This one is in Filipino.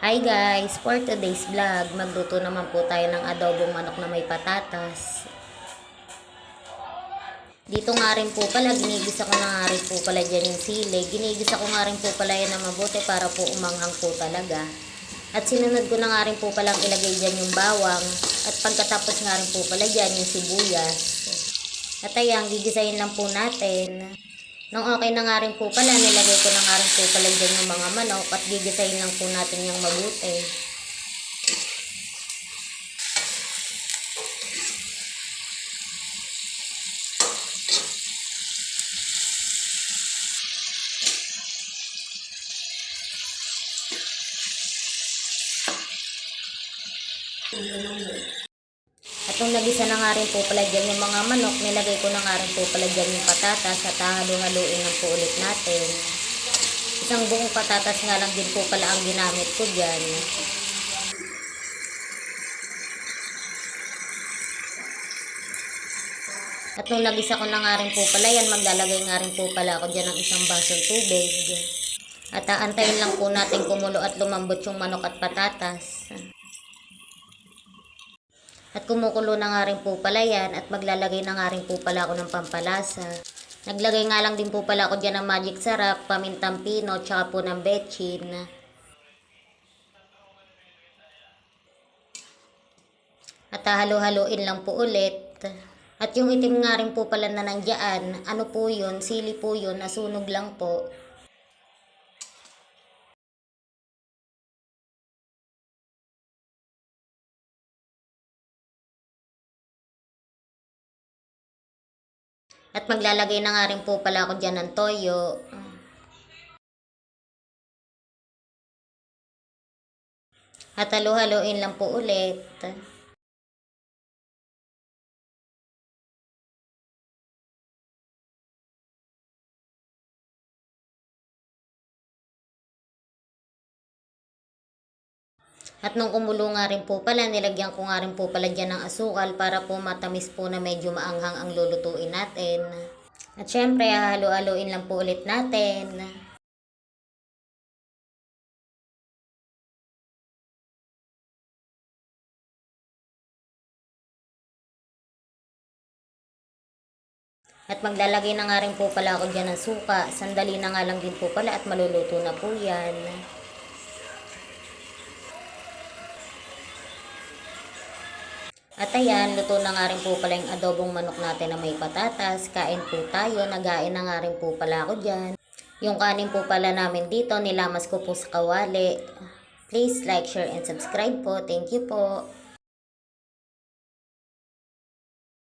Hi guys! For today's vlog, magluto naman po tayo ng adobong manok na may patatas. Dito nga rin po pala, ginigisa ko na nga rin po pala dyan yung sili. Ginigisa ko nga rin po pala yan na mabuti para po umanghang po talaga. At sinunod ko na nga rin po palang ilagay dyan yung bawang. At pagkatapos nga rin po pala dyan yung sibuyas. At ayan, gigisahin lang po natin. Nung okay na nga rin po pala, nilagay ko na nga rin po pala dyan yung mga manok at gigisahin lang po natin yung mabuti. At nung nagisa na nga rin po pala dyan yung mga manok, nilagay ko na nga rin po pala dyan yung patatas at halo-haluin lang po ulit natin. Isang buong patatas nga lang din po pala ang ginamit ko dyan. At nung nagisa ko na nga rin po pala yan, maglalagay nga rin po pala ako dyan ng isang basong tubig. At aantayin lang po natin kumulo at lumambot yung manok at patatas. At kumukulo na nga rin po pala yan at maglalagay na nga rin po pala ako ng pampalasa. Naglagay nga lang din po pala ako dyan ng magic sarap, pamintang pino, tsaka po ng betchin. At halo-haloin lang po ulit. At yung itim nga rin po pala na nandiyan, ano po yun, sili po yun, nasunog lang po. At maglalagay na nga rin po pala ako dyan ng toyo. At halo-haloin lang po ulit. At nung kumulo nga rin po pala, nilagyan ko nga rin po pala dyan ng asukal para po matamis po na medyo maanghang ang lulutuin natin. At syempre, halo-haloin lang po ulit natin. At maglalagay na nga rin po pala ako dyan ng suka. Sandali na nga lang din po pala at maluluto na po yan. At ayan, luto na nga rin po pala yung adobong manok natin na may patatas. Kain po tayo, nagain na nga rin po pala ako dyan. Yung kanin po pala namin dito, nilamas ko po sa kawali. Please like, share, and subscribe po. Thank you po.